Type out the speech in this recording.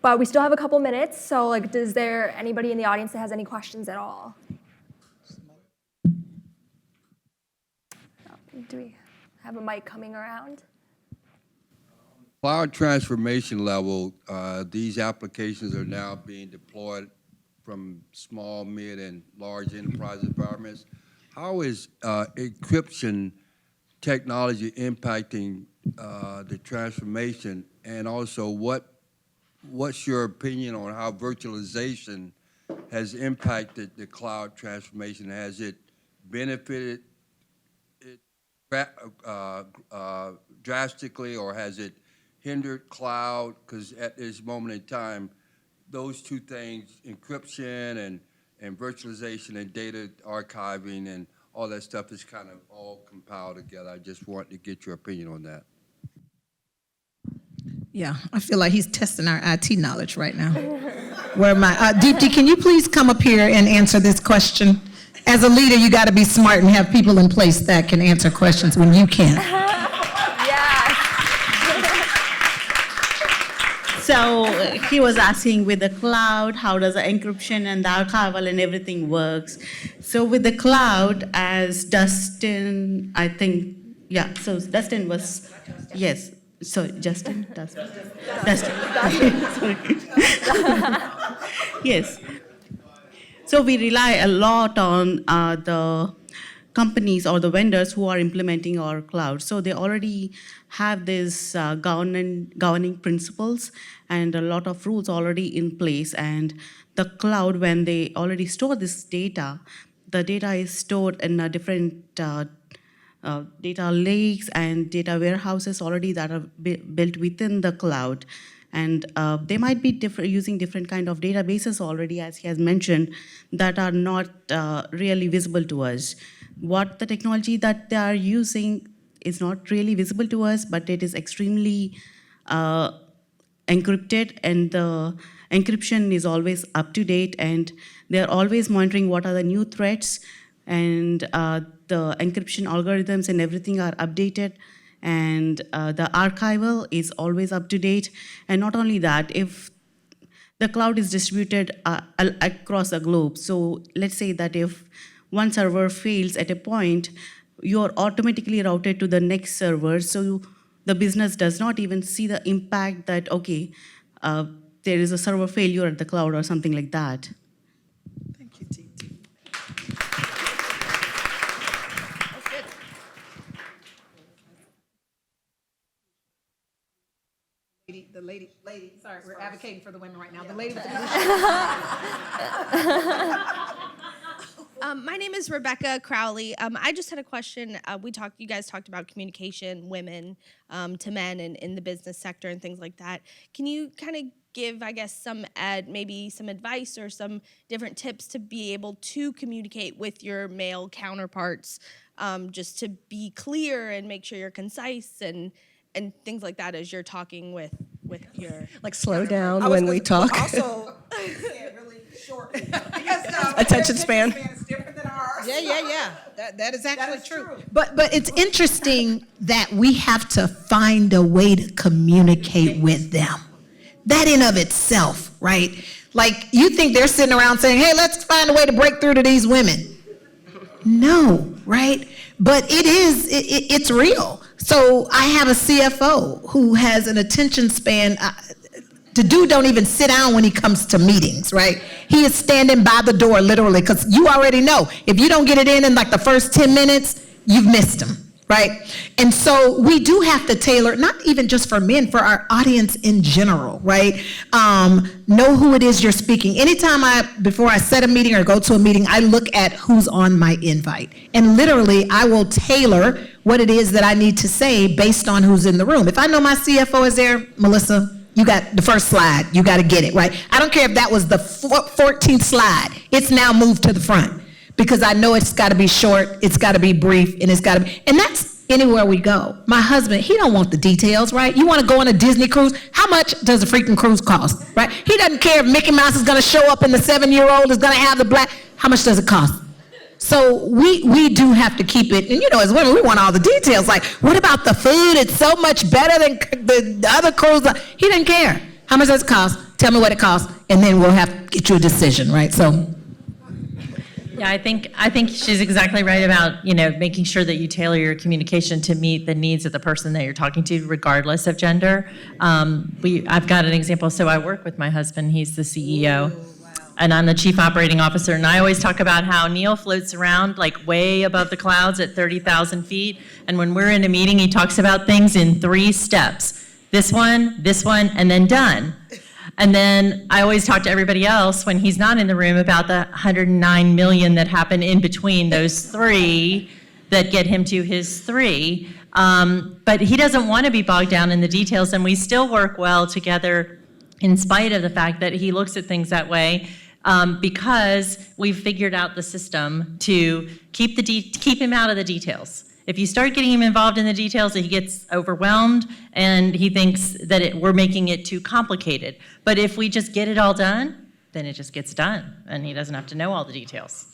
But we still have a couple minutes, so like, is there anybody in the audience that has any questions at all? Do we have a mic coming around? Cloud transformation level, these applications are now being deployed from small, mid, and large enterprise environments. How is encryption technology impacting the transformation, and also what's your opinion on how virtualization has impacted the cloud transformation? Has it benefited it drastically, or has it hindered cloud? Because at this moment in time, those two things, encryption and virtualization and data archiving and all that stuff, is kind of all compiled together. I just want to get your opinion on that. Yeah, I feel like he's testing our IT knowledge right now. Where am I? Deepti, can you please come up here and answer this question? As a leader, you got to be smart and have people in place that can answer questions when you can't. So he was asking, with the cloud, how does the encryption and the archival and everything works? So with the cloud, as Dustin, I think, yeah, so Dustin was, yes, so Dustin. Sorry. Yes. So we rely a lot on the companies or the vendors who are implementing our cloud. So they already have these governing principles and a lot of rules already in place. And the cloud, when they already store this data, the data is stored in a different data lakes and data warehouses already that are built within the cloud. And they might be using different kind of databases already, as he has mentioned, that are not really visible to us. What the technology that they are using is not really visible to us, but it is extremely encrypted, and the encryption is always up to date, and they're always monitoring what are the new threats, and the encryption algorithms and everything are updated, and the archival is always up to date. And not only that, if the cloud is distributed across the globe, so let's say that if one server fails at a point, you're automatically routed to the next server, so the business does not even see the impact that, okay, there is a server failure at the cloud or something like that. Thank you, Deepti. The lady, sorry, we're advocating for the women right now. Yeah. The lady with the My name is Rebecca Crowley. I just had a question. You guys talked about communication, women to men in the business sector and things like that. Can you kind of give, I guess, maybe some advice or some different tips to be able to communicate with your male counterparts, just to be clear and make sure you're concise and things like that as you're talking with your... Like slow down when we talk. Also, really short. Because attention span is different than ours. Yeah. That is actually true. But it's interesting that we have to find a way to communicate with them. That in of itself, right? Like, you think they're sitting around saying, hey, let's find a way to break through to these women. No, right? But it's real. So I have a CFO who has an attention span. The dude don't even sit down when he comes to meetings, right? He is standing by the door literally, because you already know, if you don't get it in like the first 10 minutes, you've missed him, right? And so we do have to tailor, not even just for men, for our audience in general, right? Know who it is you're speaking. Anytime before I set a meeting or go to a meeting, I look at who's on my invite. And literally, I will tailor what it is that I need to say based on who's in the room. If I know my CFO is there, Melissa, you got the first slide, you got to get it, right? I don't care if that was the 14th slide, it's now moved to the front, because I know it's got to be short, it's got to be brief, and it's got to be, and that's anywhere we go. My husband, he don't want the details, right? You want to go on a Disney cruise? How much does a freaking cruise cost, right? He doesn't care if Mickey Mouse is going to show up and the 7-year-old is going to have the black, how much does it cost? So we do have to keep it, and as women, we want all the details. Like, what about the food? It's so much better than the other cruise. He didn't care. How much does it cost? Tell me what it costs, and then we'll have to get you a decision, right? So, Yeah, I think she's exactly right about, making sure that you tailor your communication to meet the needs of the person that you're talking to, regardless of gender. I've got an example. So I work with my husband. He's the CEO. And I'm the chief operating officer, and I always talk about how Neil floats around like way above the clouds at 30,000 feet. And when we're in a meeting, he talks about things in 3 steps. This one, and then done. And then I always talk to everybody else when he's not in the room about the 109 million that happen in between those 3 that get him to his 3. But he doesn't want to be bogged down in the details, and we still work well together in spite of the fact that he looks at things that way. Because we've figured out the system to keep him out of the details. If you start getting him involved in the details, he gets overwhelmed and he thinks that we're making it too complicated. But if we just get it all done, then it just gets done and he doesn't have to know all the details.